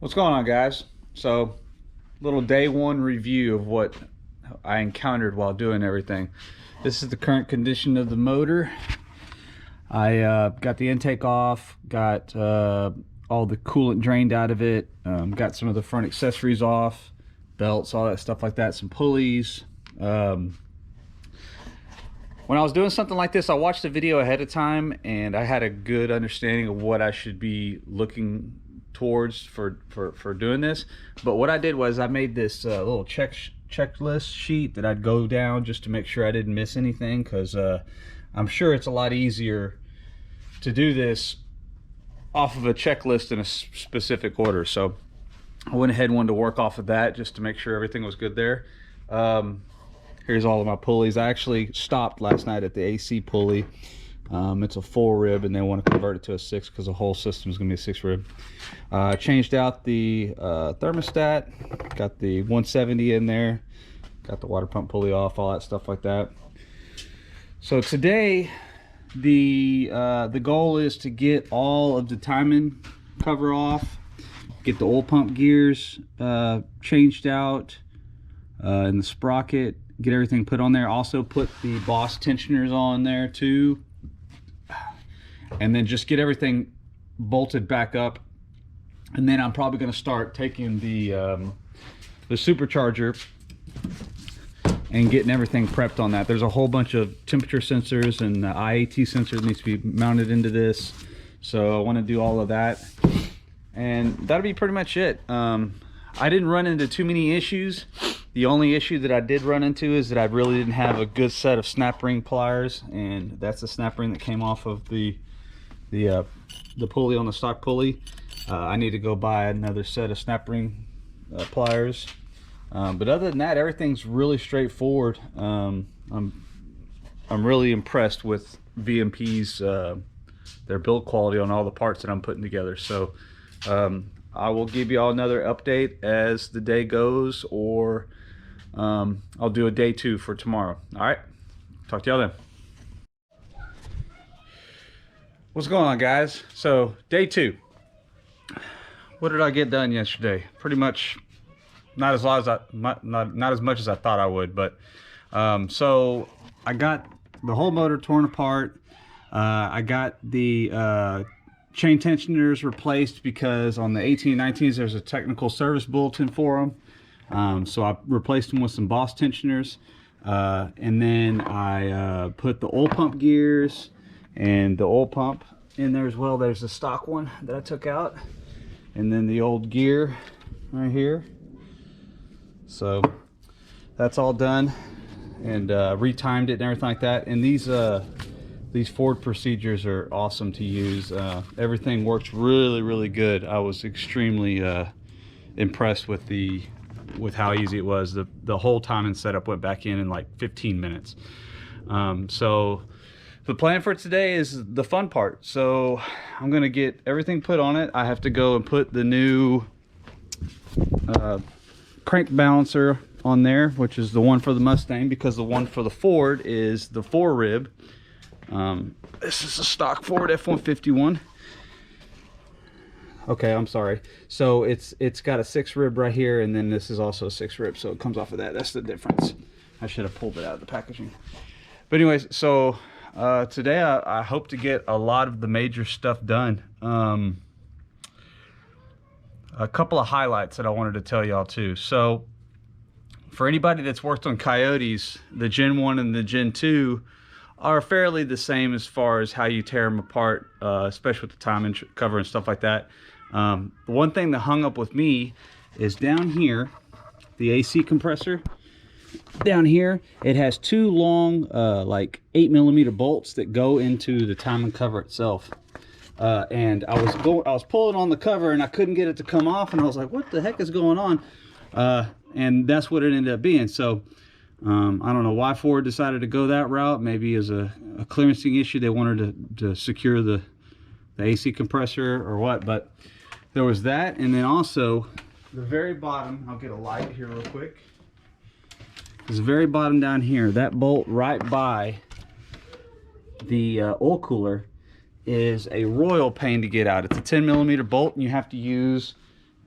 What's going on, guys? So, little day one review of what I encountered while doing everything. This is the current condition of the motor. I got the intake off, got all the coolant drained out of it, got some of the front accessories off, belts, all that stuff like that, some pulleys. When I was doing something like this, I watched the video ahead of time and I had a good understanding of what I should be looking towards for doing this. But what I did was I made this little checklist sheet that I'd go down just to make sure I didn't miss anything, because I'm sure it's a lot easier to do this off of a checklist in a specific order. So I went ahead and wanted to work off of that just to make sure everything was good there. Here's all of my pulleys. I actually stopped last night at the AC pulley. It's a 4 rib and they want to convert it to a 6 because the whole system is going to be a 6 rib. Changed out the thermostat, got the 170 in there, got the water pump pulley off, all that stuff like that. So today the goal is to get all of the timing cover off, get the oil pump gears changed out, and the sprocket, get everything put on there. Also put the Boss tensioners on there too, and then just get everything bolted back up. And then I'm probably going to start taking the supercharger and getting everything prepped on that. There's a whole bunch of temperature sensors and IAT sensors needs to be mounted into this, so I want to do all of that, and that'll be pretty much it. I didn't run into too many issues. The only issue that I did run into is that I really didn't have a good set of snap ring pliers, and that's the snap ring that came off of the pulley on the stock pulley. I need to go buy another set of snap ring pliers. But other than that, everything's really straightforward. I'm really impressed with VMP's their build quality on all the parts that I'm putting together. So I will give you all another update as the day goes, or I'll do a day 2 for tomorrow. All right, talk to y'all then. What's going on, guys? So day 2. What did I get done yesterday? Pretty much not as much as I thought I would, but so I got the whole motor torn apart. I got the chain tensioners replaced because on the 1819s there's a technical service bulletin for them. So I replaced them with some Boss tensioners, and then I put the oil pump gears and the oil pump in there as well. There's the stock one that I took out, and then the old gear right here. So that's all done, and retimed it and everything like that. And these Ford procedures are awesome to use. Everything works really good. I was extremely impressed with how easy it was. The whole timing setup went back in like 15 minutes. So the plan for today is the fun part. So I'm gonna get everything put on it. I have to go and put the new crank balancer on there, which is the one for the Mustang, because the one for the Ford is the 4 rib. This is a stock Ford F-150 one. Okay, I'm sorry. So it's got a 6 rib right here, and then this is also a 6 rib, so it comes off of that. That's the difference. I should have pulled it out of the packaging. But anyways, so today I hope to get a lot of the major stuff done. A couple of highlights that I wanted to tell y'all too. So for anybody that's worked on Coyotes, the Gen 1 and the Gen 2 are fairly the same as far as how you tear them apart, especially with the timing cover and stuff like that. The one thing that hung up with me is down here, the AC compressor. Down here, it has 2 long, like 8mm bolts that go into the timing cover itself. And I was pulling on the cover and I couldn't get it to come off, and I was like, what the heck is going on? And that's what it ended up being. So I don't know why Ford decided to go that route. Maybe as a clearancing issue, they wanted to secure the AC compressor or what, but there was that. And then also the very bottom, I'll get a light here real quick. This very bottom down here, that bolt right by the oil cooler is a royal pain to get out. It's a 10mm bolt, and you have to use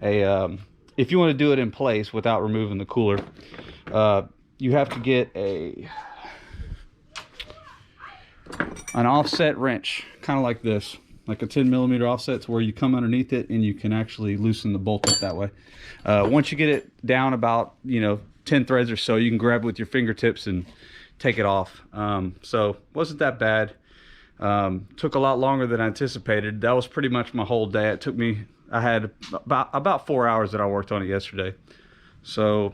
if you want to do it in place without removing the cooler, you have to get an offset wrench, kind of like this, like a 10mm offset, to where you come underneath it and you can actually loosen the bolt up that way. Once you get it down about 10 threads or so, you can grab it with your fingertips and take it off. So wasn't that bad. Took a lot longer than I anticipated. That was pretty much my whole day. It took me, I had about 4 hours that I worked on it yesterday. So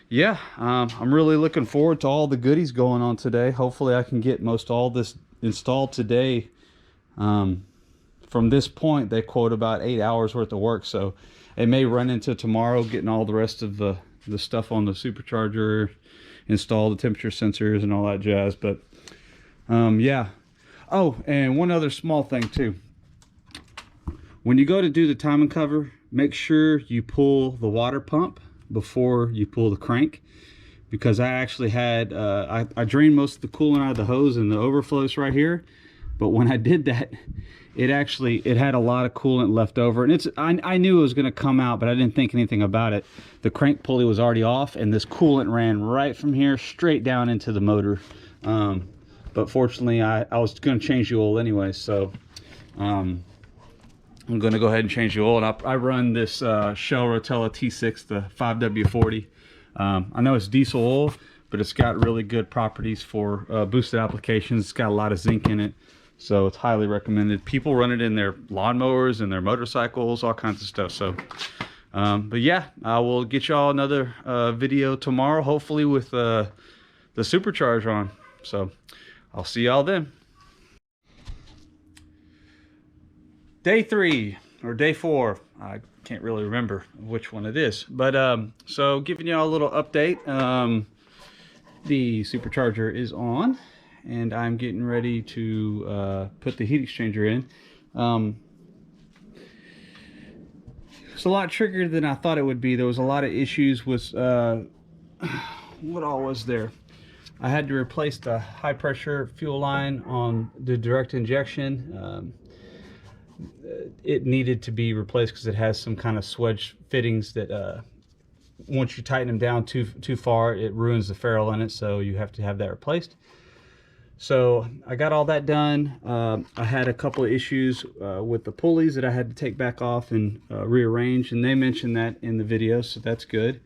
yeah, I'm really looking forward to all the goodies going on today. Hopefully I can get most all this installed today. From this point, they quote about 8 hours worth of work, so it may run into tomorrow getting all the rest of the stuff on the supercharger installed, the temperature sensors and all that jazz. But yeah. Oh, and one other small thing too. When you go to do the timing cover, make sure you pull the water pump before you pull the crank, because I actually had I drained most of the coolant out of the hose and the overflows right here, but when I did that, it had a lot of coolant left over, and I knew it was going to come out, but I didn't think anything about it. The crank pulley was already off, and this coolant ran right from here straight down into the motor. But fortunately I was going to change the oil anyway, so I'm going to go ahead and change the oil. And I run this Shell Rotella T6, the 5W40. I know it's diesel oil, but it's got really good properties for boosted applications. It's got a lot of zinc in it, so it's highly recommended. People run it in their lawnmowers and their motorcycles, all kinds of stuff. So but yeah, I will get y'all another video tomorrow, hopefully with the supercharger on. So I'll see y'all then. Day 3 or day 4, I can't really remember which one it is, but so giving y'all a little update. The supercharger is on, and I'm getting ready to put the heat exchanger in. It's a lot trickier than I thought it would be. There was a lot of issues with what all was there. I had to replace the high pressure fuel line on the direct injection. It needed to be replaced because it has some kind of swedge fittings that once you tighten them down too far, it ruins the ferrule in it, so you have to have that replaced. So I got all that done. I had a couple of issues with the pulleys that I had to take back off and rearrange, and they mentioned that in the video, so that's good.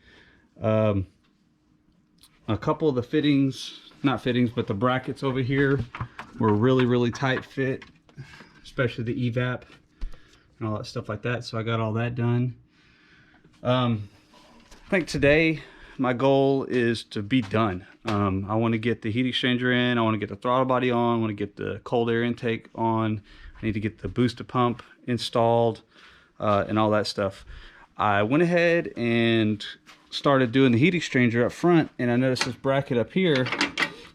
A couple of the fittings, not fittings, but the brackets over here were really tight fit, especially the evap and all that stuff like that. So I got all that done. I think today my goal is to be done. I want to get the heat exchanger in, I want to get the throttle body on, I want to get the cold air intake on, I need to get the booster pump installed, and all that stuff. I went ahead and started doing the heat exchanger up front, and I noticed this bracket up here,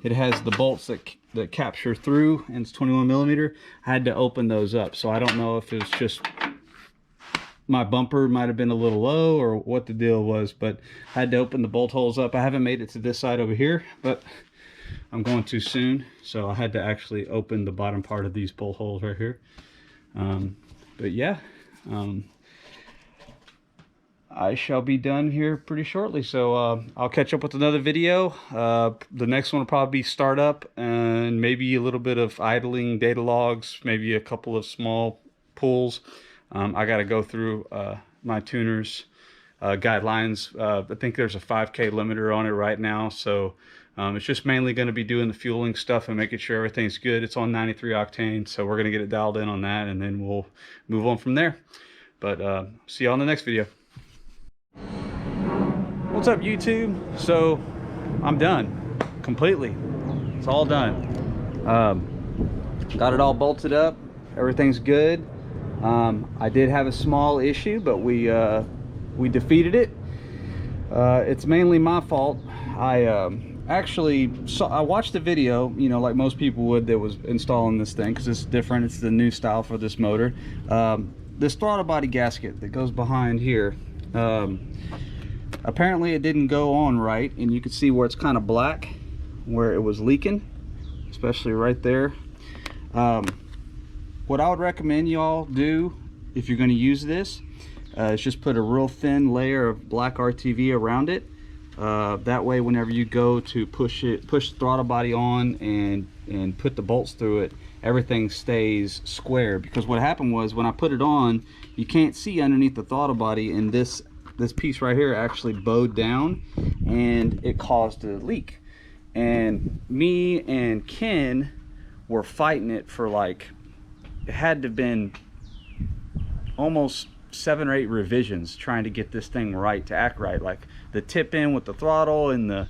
it has the bolts that capture through, and it's 21mm. I had to open those up, so I don't know if it was just my bumper might have been a little low or what the deal was, but I had to open the bolt holes up. I haven't made it to this side over here, but I'm going to soon, so I had to actually open the bottom part of these bolt holes right here. But yeah, I shall be done here pretty shortly, so I'll catch up with another video. The next one will probably be startup and maybe a little bit of idling data logs, maybe a couple of small pulls. I got to go through my tuner's guidelines. I think there's a 5K limiter on it right now, so it's just mainly going to be doing the fueling stuff and making sure everything's good. It's on 93 octane, so we're going to get it dialed in on that, and then we'll move on from there. But see y'all in the next video. What's up, YouTube? So I'm done completely. It's all done. Got it all bolted up, everything's good. I did have a small issue, but we defeated it. It's mainly my fault. I watched the video, you know, like most people would that was installing this thing, because it's different. It's the new style for this motor. This throttle body gasket that goes behind here, apparently it didn't go on right, and you can see where it's kind of black, where it was leaking, especially right there. What I would recommend y'all do if you're going to use this is just put a real thin layer of black RTV around it. That way whenever you go to push the throttle body on and put the bolts through it, everything stays square. Because what happened was, when I put it on, you can't see underneath the throttle body, and this piece right here actually bowed down and it caused a leak. And me and Ken were fighting it for, like, it had to have been almost 7 or 8 revisions trying to get this thing right, to act right, like the tip in with the throttle and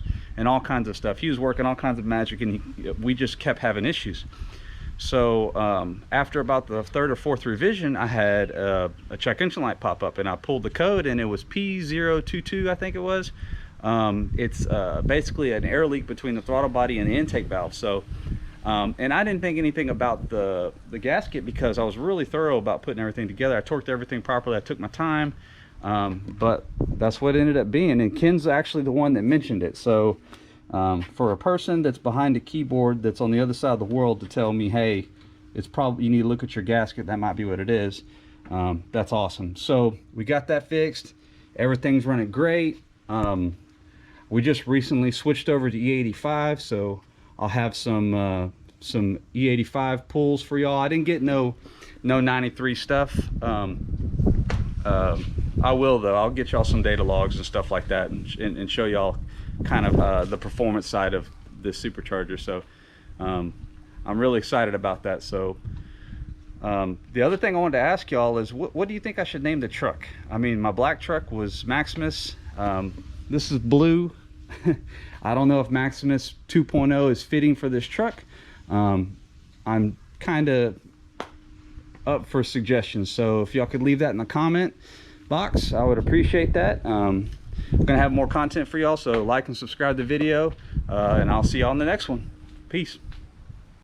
all kinds of stuff. He was working all kinds of magic, and we just kept having issues. So after about the 3rd or 4th revision, I had a check engine light pop up, and I pulled the code, and it was P022, I think it was. It's basically an air leak between the throttle body and the intake valve. So and I didn't think anything about the gasket, because I was really thorough about putting everything together. I torqued everything properly, I took my time, but that's what it ended up being. And Ken's actually the one that mentioned it. So for a person that's behind a keyboard that's on the other side of the world to tell me, hey, it's probably, you need to look at your gasket, that might be what it is, that's awesome. So we got that fixed, everything's running great. We just recently switched over to E85, so I'll have some E85 pulls for y'all. I didn't get no 93 stuff. I will though. I'll get y'all some data logs and stuff like that, and show y'all kind of the performance side of this supercharger. So I'm really excited about that. So the other thing I wanted to ask y'all is, what do you think I should name the truck? I mean, my black truck was Maximus. This is blue. I don't know if Maximus 2.0 is fitting for this truck. I'm kind of up for suggestions, so if y'all could leave that in the comment box, I would appreciate that. I'm gonna have more content for y'all, so like and subscribe to the video, and I'll see y'all in the next one. Peace.